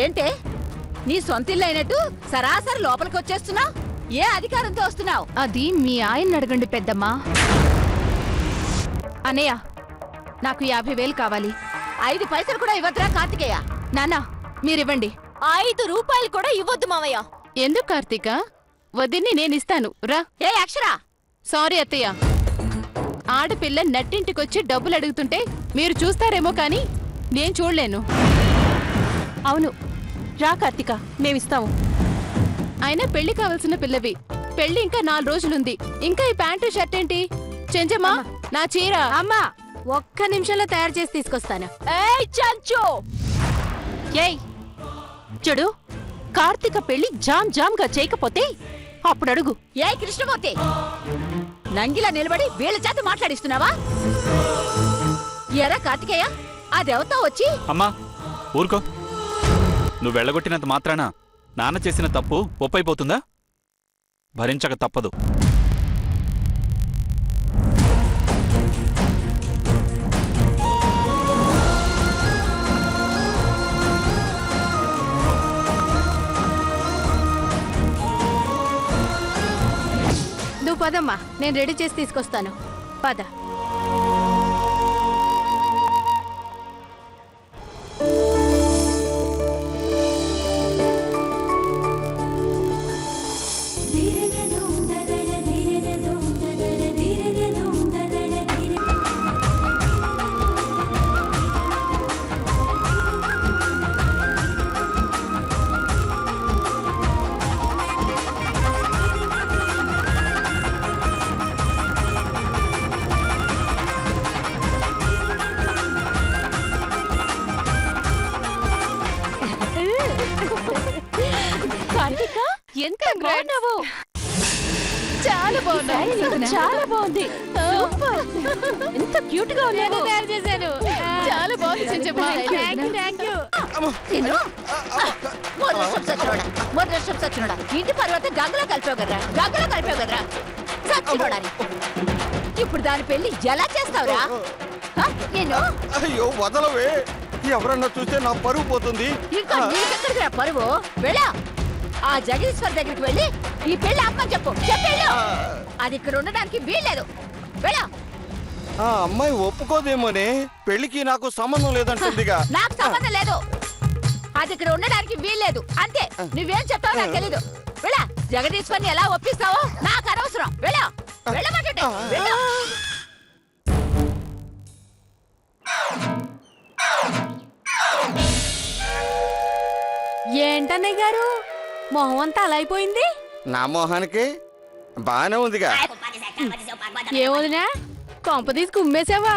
ఏంటే నీ సొంతిల్లు అయినట్టు సరాసరి లోపలికి వచ్చేస్తున్నావు? ఏ అధికారంతో వస్తున్నావు? అది మీ ఆయన అడగండి పెద్దమ్మా. అనయ్య, నాకు 50,000 కావాలి. 5 పైసలు కూడా ఇవ్వద్దురా కార్తికేయ? నానా, మీరివ్వండి. 5 రూపాయలు కూడా ఇవ్వద్దు మావయ్య. ఎందుకు కార్తీక? వదిన్ని నేనిస్తాను రా. ఏ అక్షరా? సారీ అత్తయ్య, ఆడపిల్ల నట్టింటికొచ్చి డబ్బులు అడుగుతుంటే మీరు చూస్తారేమో కానీ నేను చూడలేను. అవును రా కార్తిక, మేమిస్తాము. అయినా పెళ్లి కావలసిన పిల్లవి. పెళ్లి ఇంకా 4 రోజులుంది. ఇంకా ఈ ప్యాంటు షర్ట్ ఏంటి? చెంచమ్మా, నా చీర. అమ్మా, ఒక్క నిమిషంలో తయారు చేసి తీసుకొస్తాను. ఏయ్ చంచు! ఏయ్ చూడు, కార్తిక పెళ్లి జామ్ జామ్ గా చేయకపోతే అప్పుడు అడుగు. ఏ కృష్ణమూర్తి, నంగిలా నిలబడి వీళ్ళ చేత మాట్లాడిస్తున్నావా? ఎరా కార్తికేయ, అదెవతో వచ్చి? అమ్మా ఊరుకో. నువ్వు వెళ్ళగొట్టినంత మాత్రాన నాన్న చేసిన తప్పు ఒప్పైపోతుందా? భరించక తప్పదు. నువ్వు పదమ్మా, నేను రెడీ చేసి తీసుకొస్తాను. పద. కార్తిక, ఎంత బాగున్నావు! చాలా బాగున్నాయి. చాలా బాగుంది. సూపర్. ఎంత క్యూట్ గా ఉన్నావు. తయారు చేశాను. చాలా బాగుంది చెంచమ్మా. ఇంటి పర్వత గంగలో కలిపావు కదరా, గంగలో కలిపావు కదరా చచ్చిపోడాలి. ఇప్పుడు దాని పెళ్లి ఎలా చేస్తావురా? నేను అయ్యో వదలవే, ఎవరన్నా చూస్తే నా పరువు పోతుంది. ఇంకా నీకెక్కడికి రా పరువు? వెళ్ళా ఆ జగదీశ్వర్ దగ్గరికి వెళ్ళి ఈ పెళ్లి అమ్మని చెప్పేళ్ళు. అది ఇక్కడ ఉండడానికి వీల్లేదు. వెళ్ళా. ఆ అమ్మాయి ఒప్పుకోదేమోనే, పెళ్లికి నాకు సంబంధం లేదంటుందిగా. నాకు సంబంధం లేదు, అది ఇక్కడ ఉండడానికి వీల్లేదు అంతే. నువ్వేం చెప్తావో నాకు తెలీదు. వెళ్ళా. జగదీశ్వర్ని ఎలా ఒప్పిస్తావో నాకు అనవసరం. వెళ్ళా, వెళ్ళమంటుంటే వెళ్ళు. ఏంటన్నయ్య గారు, మొహం అంతా అలా అయిపోయింది? నా మొహానికి బానే ఉందిగా. ఏమోదినా, కొంప తీసి కుమ్మేశావా?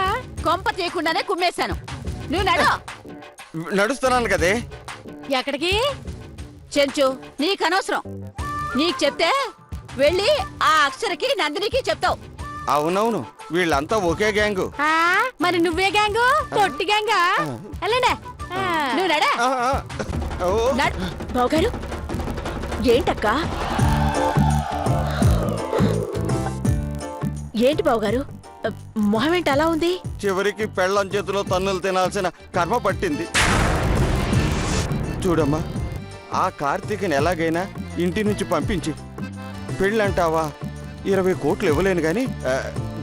కొంప తీయకుండానే కుమ్మేశాను. నువ్వు నడు. నడుస్తున్నాను కదే. ఎక్కడికి? చెంచు, నీకు అనవసరం. నీకు చెప్తే వెళ్ళి ఆ అక్షరకి నందినికి చెప్తావు. అవునవును, వీళ్ళంతా ఒకే గ్యాంగు. ఆ, మరి నువ్వే గ్యాంగు? తొట్టి గ్యాంగా? వెళ్ళండి. నువ్వు నడా. బావగారు, ఏంటక్క? ఏంటి బావగారు, మొహం ఏంటి అలా ఉంది? చివరికి పెళ్ళం చేతిలో తన్నులు తినాల్సిన కర్మ పట్టింది. చూడమ్మా, ఆ కార్తీక్ని ఎలాగైనా ఇంటి నుంచి పంపించి పెళ్ళంటావా 20 కోట్లు ఇవ్వలేను గాని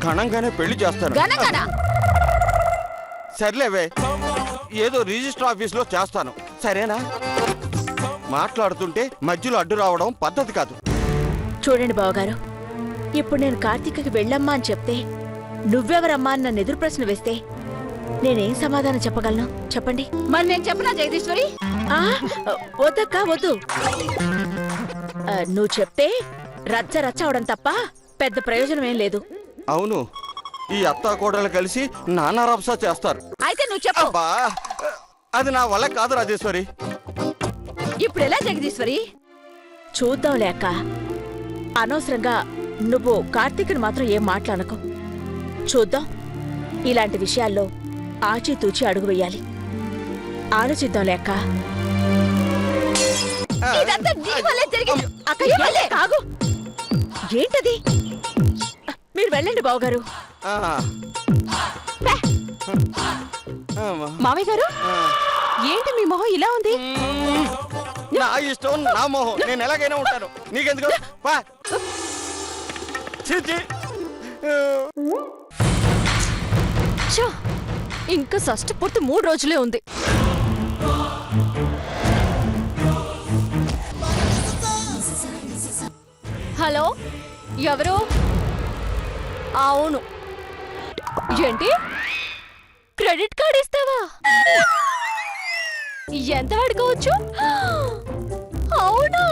ఘనంగానే పెళ్లి చేస్తాను. సర్లేవే, ఏదో రిజిస్టర్ ఆఫీస్లో చేస్తాను, సరేనా? మాట్లాడుతుంటే మధ్యలో అడ్డు రావడం పద్ధతి కాదు. చూడండి బావగారు, ఇప్పుడు నేను కార్తీకకి వెళ్ళమ్మా అని చెప్తే నువ్వెవరమ్మా అని నన్ను ఎదురు ప్రశ్న వేస్తే నేనేం సమాధానం చెప్పగలను చెప్పండి? మరి నేను చెప్పనా జగదీశ్వరి? వద్దక్క వద్దు. నువ్వు చెప్తే రచ్చ రచ్చ అవడం తప్ప పెద్ద ప్రయోజనం ఏం లేదు. అవును, ఈ అత్తా కోడలు కలిసి నానా రభస చేస్తారు. అయితే నువ్వు చెప్పు. అది నా వల్ల కాదు రాజేశ్వరి. ఇప్పుడు ఎలా జగదీశ్వరి? చూద్దాంలే అక్క. అనవసరంగా నువ్వు కార్తీక్ని మాత్రం ఏం మాట్లాడకు. చూద్దాం. ఇలాంటి విషయాల్లో ఆచితూచి అడుగు వెయ్యాలి. ఆలోచిద్దాంలే అక్క. ఏంటది? మీరు వెళ్ళండి బావగారు. మావయ్య గారు ఏంటి మీ మొహం ఇలా ఉంది? నా ఇష్టం నా మొహం, నేను ఎలాగైనా ఉంటాను, నీకెందుకు? పా. ఛీ, ఛీ. ఛ! ఇంకా షష్ఠి పూర్తి 3 రోజులే ఉంది. హలో, ఎవరు? అవును. ఏంటి, క్రెడిట్ కార్డ్ ఇస్తావా? ఎంత వాడుకోవచ్చు? అవునా,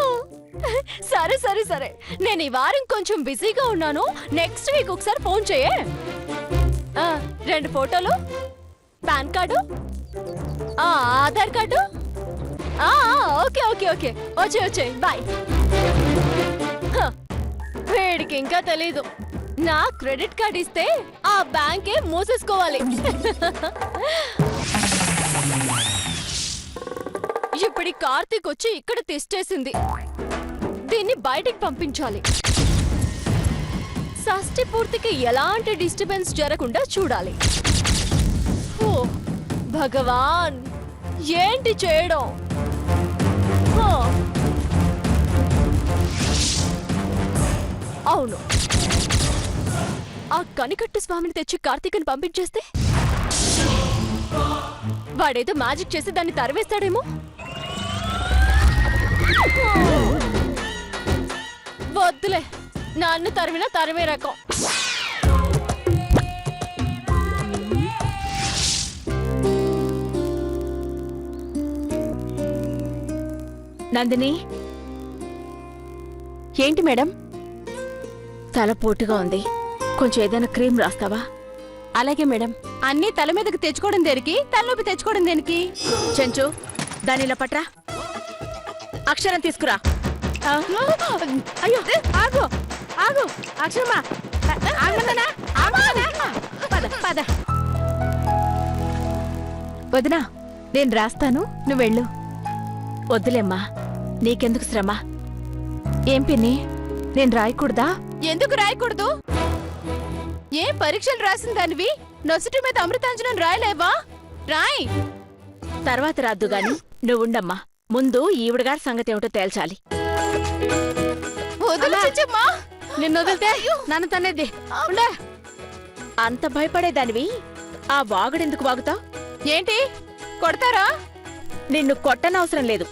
సరే సరే సరే, నేను ఈ వారం కొంచెం బిజీగా ఉన్నాను. నెక్స్ట్ వీక్ ఒకసారి ఫోన్ చేయే. 2 ఫోటోలు, pan card, Aadhaar card. Okay okay okay, వచ్చే బాయ్. వీడికి ఇంకా తెలీదు, నా క్రెడిట్ కార్డ్ ఇస్తే ఆ బ్యాంకే మూసేసుకోవాలి. ఇప్పుడు కార్తీక్ వచ్చి ఇక్కడ తెస్టేసింది, దీన్ని బయటికి పంపించాలి. షష్ఠి పూర్తికి ఎలాంటి డిస్టర్బెన్స్ జరగకుండా చూడాలి. ఓ భగవాన్, ఏంటి చేయడం? అవును, ఆ కనికట్టు స్వామిని తెచ్చి కార్తీక్ని పంపించేస్తే వాడేదో మ్యాజిక్ చేసి దాన్ని తరివేస్తాడేమో. వద్దులే, నన్ను తరిమినా తరిమే రకం. నందిని, ఏంటి మేడం? తల పోటుగా ఉంది, కొంచెం ఏదైనా క్రీమ్ రాస్తావా? అలాగే మేడం. అన్నీ తల మీదకి తెచ్చుకోవడం దేనికి, తలనొప్పి తెచ్చుకోవడం దేనికి? చెంచు, దానిలా పట్రా, అక్షరం తీసుకురా. అయ్యో, ఆగు ఆగు, అక్షరమా పద పద. వదినా, నేను రాస్తాను, నువ్వు వెళ్ళు. వద్దులేమ్మా, నీకెందుకు శ్రమ? ఏం పిన్ని, నేను రాయకూడదా? ఎందుకు రాయకూడదు? ఏం పరీక్షలు రాసిన దానివి నొసటి మీద అమృతాంజనం రాయలేవా? రాయ్. తర్వాత రాద్దు గాని నువ్వుండమ్మా, ముందు ఈవిడగారి సంగతి ఏమిటో తేల్చాలి. నిన్ను వదిలితే నన్ను తనేది. అంత భయపడేదానివి ఆ వాగుడెందుకు వాగుతావు? ఏంటి, కొడతారా? నిన్ను కొట్టనవసరం లేదు,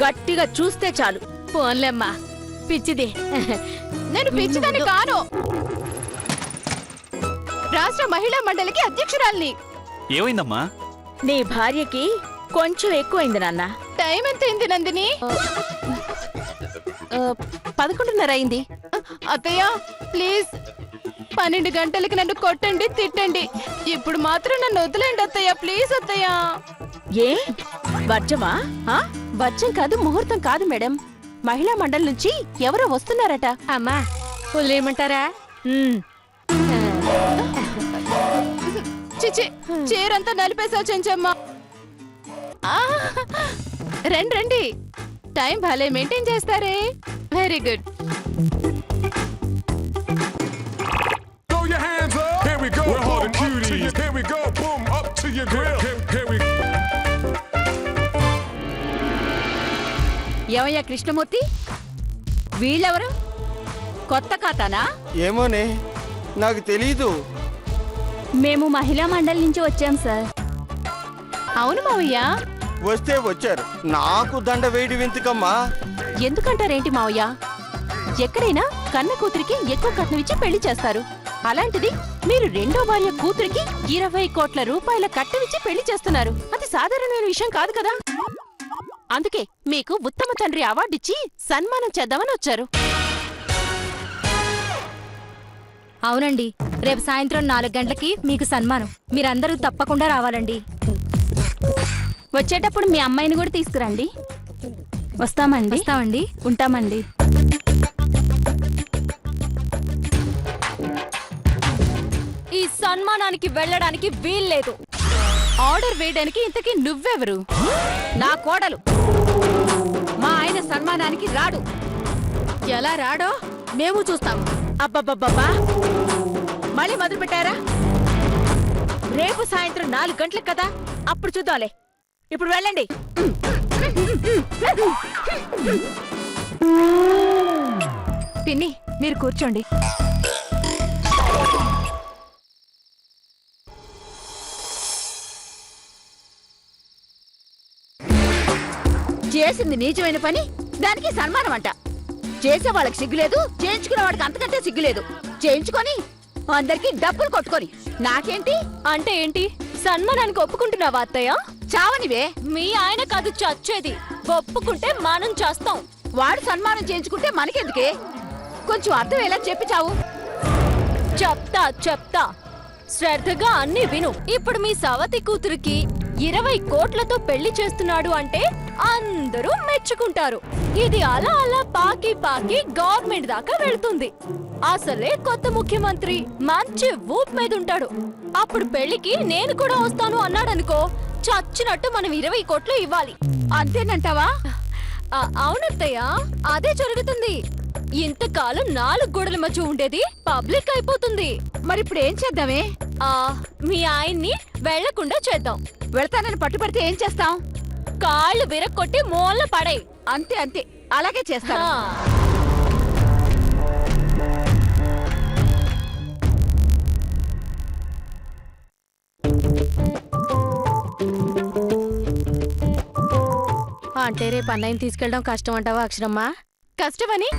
గట్టిగా చూస్తే చాలు. పోన్లేమ్మా, పిచ్చిది. నేను పిచ్చిదాన్ని కాను, రాష్ట్ర మహిళా మండలికి అధ్యక్షురాల్ని. ఏమైందమ్మా? నీ భార్యకి కొంచెం ఎక్కువైంది నాన్న. టైం ఎంత అయింది నందిని? 11:30 అయింది. అత్తయ్య ప్లీజ్, 12 గంటలకి నన్ను కొట్టండి, తిట్టండి. ఇప్పుడు మాత్రం నన్ను వదిలేండి అత్తయ్య, ప్లీజ్ అత్తయ్య. ఏ వర్జమా? వర్జం కాదు, ముహూర్తం కాదు మేడం. మహిళా మండలి నుంచి ఎవరో వస్తున్నారట. అమ్మా, వదిలేయమంటారా? చిచి, చీరంతా నలిపేసా చెంచమ్మా. రండి రండి, టైం భలే మెయింటైన్ చేస్తారే. Very good. Throw your hands up. Here we go. We're holding cuties. Here we go. Boom, up to your grill. Here we go. ఏమయ్యా కృష్ణమూర్తి, వీళ్ళెవరు? కొత్త ఖాతానా? ఏమోనే, నాకు తెలీదు. మేము మహిళా మండలి నుంచి వచ్చాం సార్. అవును మావయ్య. వస్తే వచ్చారు, నాకు దండ వేడి వింతకమ్మా. ఎందుకంటారేంటి మావయ్య, ఎక్కడైనా కన్న కూతురికి ఎక్కువ కట్నం ఇచ్చి పెళ్లి చేస్తారు. అలాంటిది మీరు రెండో భార్య కూతురికి 20 కోట్ల రూపాయల కట్నం ఇచ్చి పెళ్లి చేస్తున్నారు. అది సాధారణమైన విషయం కాదు కదా. అందుకే మీకు ఉత్తమ తండ్రి అవార్డిచ్చి సన్మానం చేద్దామని వచ్చారు. అవునండి, రేపు సాయంత్రం 4 గంటలకి మీకు సన్మానం. మీరందరూ తప్పకుండా రావాలండి. వచ్చేటప్పుడు మీ అమ్మాయిని కూడా తీసుకురండి. వస్తామండి. ఉంటామండి. ఈ సన్మానానికి వెళ్ళడానికి వీల్లేదు. ఆర్డర్ వేయడానికి ఇంతకీ నువ్వెవరు? నా కోడలు. మా ఆయన సన్మానానికి రాడు. ఎలా రాడో మేము చూస్తాము. అబ్బబ్బబ్బబ్బా, మళ్ళీ మొదలు పెట్టారా? రేపు సాయంత్రం 4 గంటలకు కదా అప్పుడు చూద్దాంలే. ఇప్పుడు వెళ్ళండి. పిన్ని మీరు కూర్చోండి. చేసింది నీచమైన పని, దానికి సన్మానం అంట. చేసే వాళ్ళకి సిగ్గులేదు, చేయించుకునే వాడికి అంతకంటే సిగ్గులేదు. చేయించుకొని అందరికి డబ్బులు కొట్టుకొని నాకేంటి అంటే ఏంటి? సన్మానానికి ఒప్పుకుంటున్నావా అత్తయ్య? చావనివే. మీ ఆయన కాదు చచ్చేది. ఒప్పుకుంటే మనం చేస్తాం. వాడు సన్మానం చేయించుకుంటే మనకెందుకే? కొంచెం అర్థం ఎలా చెప్పి చావు. చెప్తా శ్రద్ధగా అన్ని విను. ఇప్పుడు మీ సవతి కూతురికి 20 కోట్లతో పెళ్లి చేస్తున్నాడు అంటే అందరూ మెచ్చుకుంటారు. ఇది అలా అలా పాకి గవర్నమెంట్ దాకా వెళ్తుంది. అసలే కొత్త ముఖ్యమంత్రి మంచి ఊపు మీద ఉంటాడు. అప్పుడు పెళ్లికి నేను కూడా వస్తాను అన్నాడనుకో, చచ్చినట్టు మనం 20 కోట్లు ఇవ్వాలి. అంతేనంటావా? అవునత్తయ్య, అదే జరుగుతుంది. ఇంతకాలం 4 గోడల మధ్య ఉండేది పబ్లిక్ అయిపోతుంది. మరి ఇప్పుడు ఏం చేద్దామే? మీ ఆయన్ని వెళ్లకుండా చేద్దాం. వెళ్తానని పట్టుబడితే ఏం చేస్తాం? కాళ్ళు విరక్కొట్టి మూల పడే. అంతే అంతే, అలాగే చేస్తాను. అంటే రేపు అన్నయ్యని తీసుకెళ్ళడం కష్టం అంటావా అక్షరమ్మా? కష్టమని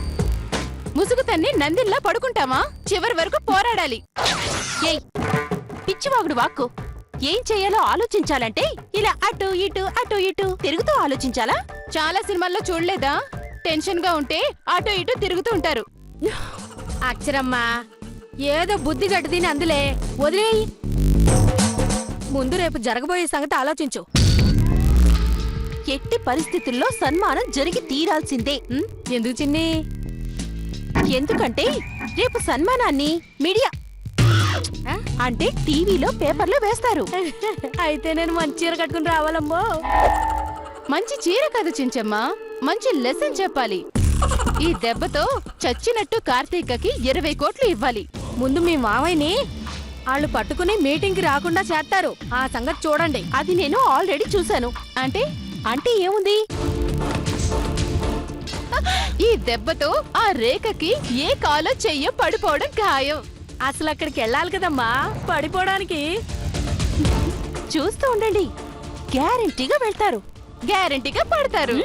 ముసుగు తన్ని నందిల్లా పడుకుంటామా? చివరి వరకు పోరాడాలి. ఏయ్ పిచ్చివాగుడు వాక్కు. ఏం చేయాలో ఆలోచించాలంటే ఇలా అటు ఇటు తిరుగుతూ ఆలోచించాలా? చాలా సినిమాల్లో చూడలేదా? టెన్షన్ గా ఉంటే అటు ఇటు తిరుగుతూ ఉంటారు. అక్షరమ్మా, ఏదో బుద్ధి గడ్డి తిని అందులే వదిలేయి. ముందు రేపు జరగబోయే సంగతి ఆలోచించు. ఎట్టి పరిస్థితుల్లో సన్మానం జరిగి తీరాల్సిందే. ఎందుకు చిన్ని? ఎందుకంటే రేపు సన్మానాన్ని మీడియా అంటే టీవీలో పేపర్లో వేస్తారు. అయితే నేను మంచి చీర కట్టుకుని రావాలమ్మో. మంచి చీర కాదు చించమ్మా, మంచి లెసన్ చెప్పాలి. ఈ దెబ్బతో చచ్చినట్టు కార్తీకకి 20 కోట్లు ఇవ్వాలి. ముందు మీ మావయ్యని వాళ్ళు పట్టుకుని మీటింగ్ కి రాకుండా చేస్తారు. ఆ సంగతి చూడండి. అది నేను ఆల్రెడీ చూశాను. అంటే ఏముంది? ఈ దెబ్బతో ఆ రేఖకి ఏ కాలో చెయ్యో పడిపోవడం ఖాయం. అసలు అక్కడికి వెళ్ళాలి కదమ్మా పడిపోవడానికి. చూస్తూ ఉండండి, గ్యారెంటీగా వెళ్తారు, గ్యారెంటీగా పడతారు.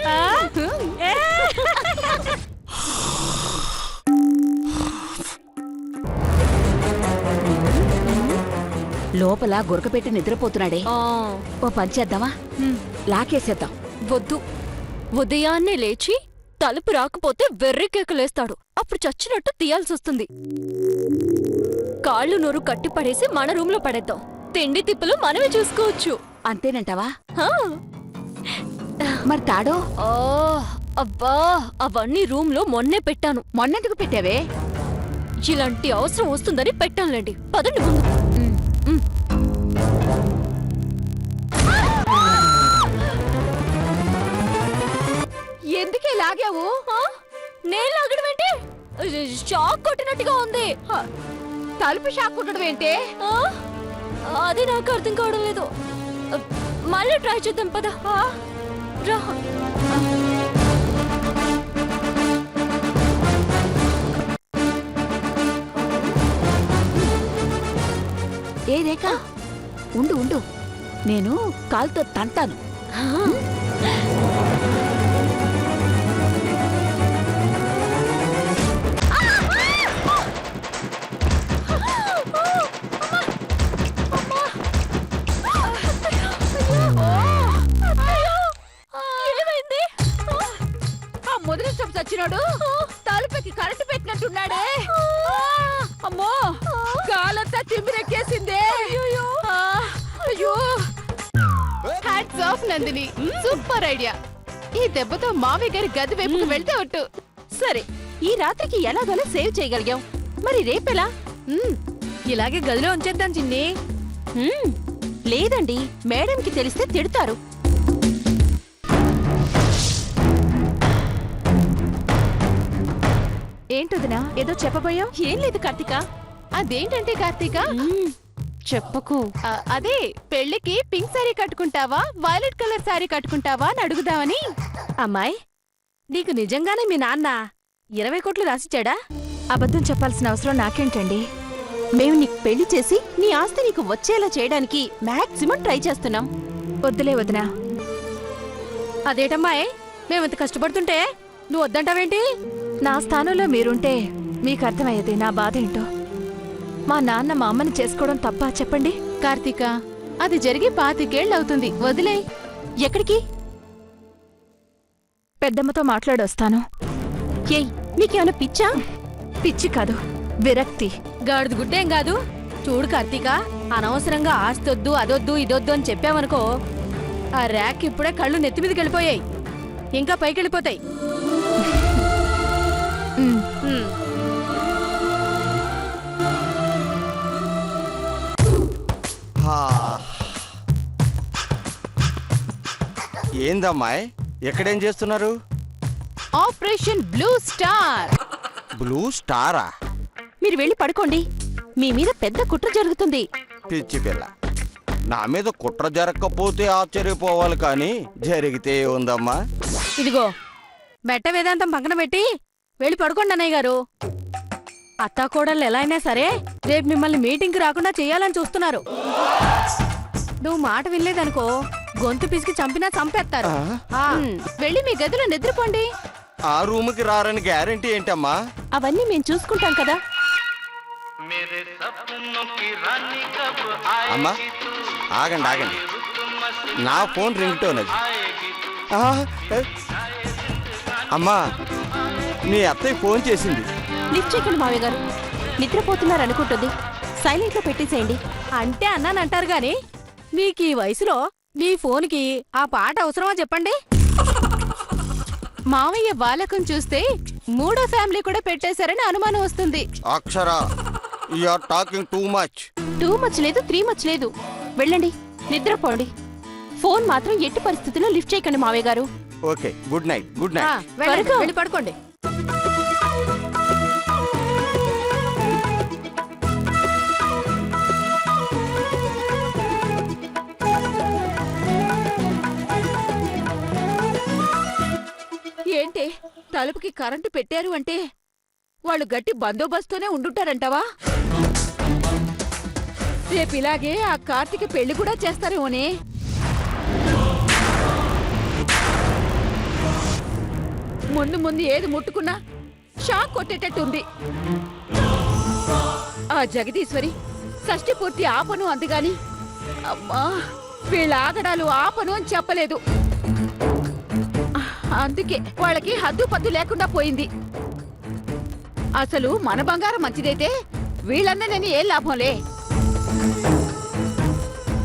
లోపల గురకపెట్టి నిద్రపోతున్నాడే. ఓ పని చేద్దామా? లాకేసేద్దాం. వద్దు, ఉదయాన్నే లేచి తలుపు రాకపోతే వెర్రి కేకలేస్తాడు. అప్పుడు చచ్చినట్టు తీయాల్సొస్తుంది. కాళ్ళు నోరు కట్టి పడేసి మన రూమ్ లో పడేద్దాం. తిండి తిప్పులు మనమే చూసుకోవచ్చు. అంతేనంటావా? హా. మరి తాడో? అబ్బా, అవన్నీ రూమ్ లో మొన్నే పెట్టాను. మొన్నెందుకు పెట్టావే? ఇలాంటి అవసరం వస్తుందని పెట్టానులేండి. పదండి ముందు. ఎందుకే లాగావు? నేను లాగడం ఏంటి? షాక్ కొట్టినట్టుగా ఉంది. తలుపు షాక్ కొట్టడం ఏంటే? అది నాకు అర్థం కావడం లేదు. మళ్ళీ ట్రై చేద్దాం పద. రా. ఏ రేఖ, ఉండు, నేను కాలుతో తంతాను. ఏమైంది? ఆ మొదటి స్టెప్ చచ్చినాడు తలుపుకి కరెంటు పెట్టినట్టున్నాడే. అమ్మో, కాలంతా తిమ్మిరెక్కేసిందే. అయ్యో, hats off Nandini, super idea. ఈ దెబ్బతో మావి గారి గది వైపుకు వెళ్తే ఒట్టు. సరే, ఈ రాత్రికి ఎలాగోలా సేవ్ చేయగలిగాం. మరి రేపెలా? ఇలాగే గదిలో ఉంచేద్దాం చిన్ని. లేదండి, మేడంకి తెలిస్తే తిడతారు. ఏంటొదినా, ఏదో చెప్పబోయావు? ఏం లేదు కార్తీక. అదేంటంటే కార్తీక, చెప్పకు అదే పెళ్లికి పింక్ సారీ కట్టుకుంటావా వైలెట్ కలర్ సారీ కట్టుకుంటావా అని అడుగుదామని. అమ్మాయి, నీకు నిజంగానే మీ నాన్న 20 కోట్లు రాసిచ్చాడా? అబద్ధం చెప్పాల్సిన అవసరం నాకేంటండి? మేము నీకు పెళ్లి చేసి నీ ఆస్తి నీకు వచ్చేలా చేయడానికి మాక్సిమం ట్రై చేస్తున్నాం. వద్దులే వదినా. అదేటమ్మాయి, మేమంత కష్టపడుతుంటే నువ్వు వద్దంటావేంటి? నా స్థానంలో మీరుంటే మీకు అర్థమయ్యేది నా బాధ ఏంటో. మా నాన్న మా అమ్మని చేసుకోవడం తప్ప చెప్పండి? కార్తీక, అది జరిగి 25 ఏళ్లవుతుంది. వదిలే. ఎక్కడికి? పెద్దమ్మతో మాట్లాడొస్తాను. ఏయ్, నీకేమైనా పిచ్చా? పిచ్చి కాదు, విరక్తి. గాడిద గుడ్డేం కాదు. చూడు కార్తీక, అనవసరంగా ఆస్తొద్దు అదొద్దు ఇదొద్దు అని చెప్పావనుకో, ఆ ర్యాక్ ఇప్పుడే కళ్ళు నెత్తి మీదకి వెళ్ళిపోయాయి, ఇంకా పైకి వెళ్ళిపోతాయి. ఉమ్, హా. ఏందమ్మాయి, ఎక్కడేం చేస్తున్నారు? Operation blue star. బ్లూ స్టారా? మీరు వెళ్ళి పడుకోండి. మీ మీద పెద్ద కుట్ర జరుగుతుంది. పిచ్చి పిల్ల, నా మీద కుట్ర జరగకపోతే ఆశ్చర్యపోవాలి, కానీ జరిగితే ఉందమ్మా. ఇదిగో బెట్ట వేదాంతం పక్కన పెట్టి వెళ్ళి పడుకోండి అన్నయ్య గారు. అత్తాకోడళ్ళు ఎలా అయినా సరే రేపు మిమ్మల్ని మీటింగ్కి రాకుండా చేయాలని చూస్తున్నారు. నువ్వు మాట వినలేదనుకో, గొంతు పిసికి చంపినా చంపేస్తారు. వెళ్ళి మీ గదిలో నిద్రపోండి. ఆ రూమ్కి రారని గ్యారెంటీ ఏంటమ్మా? అవన్నీ మేము చూసుకుంటాం కదా. అమ్మా ఆగండి ఆగండి, నా ఫోన్ రింగ్ టోన్ అది. ఆ, అమ్మా, మీ అత్తయ్య ఫోన్ చేసింది. లిఫ్ట్ చేయకండి మావయ్య గారు, నిద్రపోతున్నారు అనుకుంటుంది. సైలెంట్ లో పెట్టేసేయండి. అంటే అన్నానంటారు గాని, మీకు ఈ వయసులో మీ ఫోన్కి ఆ పాట అవసరమా చెప్పండి? మావయ్య బాలకం చూస్తే 3వ ఫ్యామిలీ కూడా పెట్టేశారని అనుమానం వస్తుంది. Akshara, you are talking too much. 2 much లేదు, 3 మచ్ లేదు. వెళ్ళండి, నిద్రపోండి. ఫోన్ మాత్రం ఎట్టి పరిస్థితుల్లో లిఫ్ట్ చేయకండి మావయ్య గారు. Okay, good night. గుడ్ ఆ, నైట్. వెళ్ళండి, త్వరగా. వెళ్ళి పడుకోండి. ఏంటి, తలుపుకి కరెంటు పెట్టారు అంటే వాళ్ళు గట్టి బందోబస్తునే ఉండుంటారంటావా? రేపు ఇలాగే ఆ కార్తీక పెళ్లి కూడా చేస్తారేమోనే. ముందు ముందు ఏది ముట్టుకున్నా షాక్ కొట్టేటట్టుంది. ఆ జగదీశ్వరి షష్ఠి పూర్తి ఆపను అందుగాని, అమ్మా వీళ్ళ ఆగడాలు ఆపను అని చెప్పలేదు. అందుకే వాళ్ళకి హద్దు పద్దు లేకుండా పోయింది. అసలు మన బంగారం మంచిదైతే వీళ్ళందరినీ ఏం లాభంలే.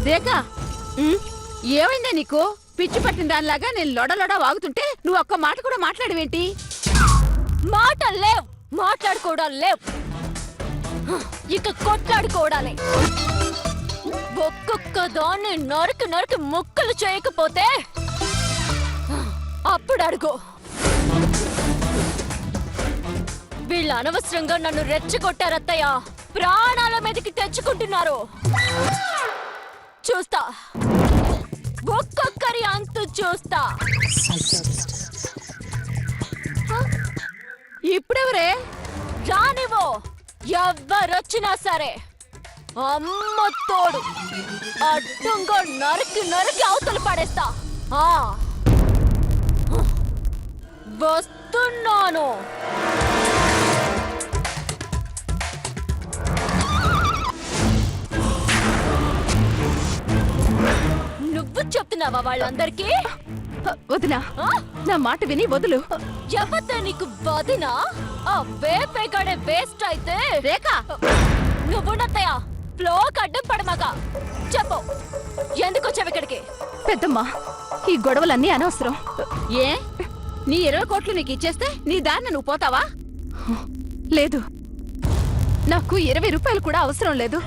రేఖ, ఏమైందా నీకు? పిచ్చి పట్టిన దానిలాగా నేను లొడలొడ వాగుతుంటే నువ్వు ఒక్క మాట కూడా మాట్లాడవేంటి? మాటలేవ్, మాట్లాడుకోవడాలు లేవు, ఇక కొట్లాడుకోవడాలే. ఒక్కొక్క దాన్ని నరికి నరికి ముక్కలు చేయకపోతే అప్పుడు అడుగు. వీళ్ళు అనవసరంగా నన్ను రెచ్చగొట్టారత్తయ్య, ప్రాణాల మీదకి తెచ్చుకుంటున్నారు. చూస్తా, ఒక్కొక్కరి అంతు చూస్తా. ఇప్పుడెవరే? రానివో, ఎవ్వరొచ్చినా సరే అమ్మ తోడు అడ్డంగా నరికి నరికి అవతలు పడేస్తా. వస్తున్నాను. నువ్వు చెప్తున్నావా వాళ్ళందరికీ? వదినా, ఆ? నా మాట విని వదులు. ఎవరితే నీకు వదినా? ఆ వేపేగాడే వేస్ట్ అయితే రేఖ, నువ్వు నత్తయ్య ఫ్లో అడ్డం పడమాక. చెప్పు, ఎందుకు వచ్చావు ఇక్కడికి? పెద్దమ్మా, ఈ గొడవలన్నీ అనవసరం. ఏ నీ 20 కోట్లు నీకు ఇచ్చేస్తే నీ దాన్ని నువ్వు పోతావా? లేదు, నాకు 20 రూపాయలు కూడా అవసరం లేదు.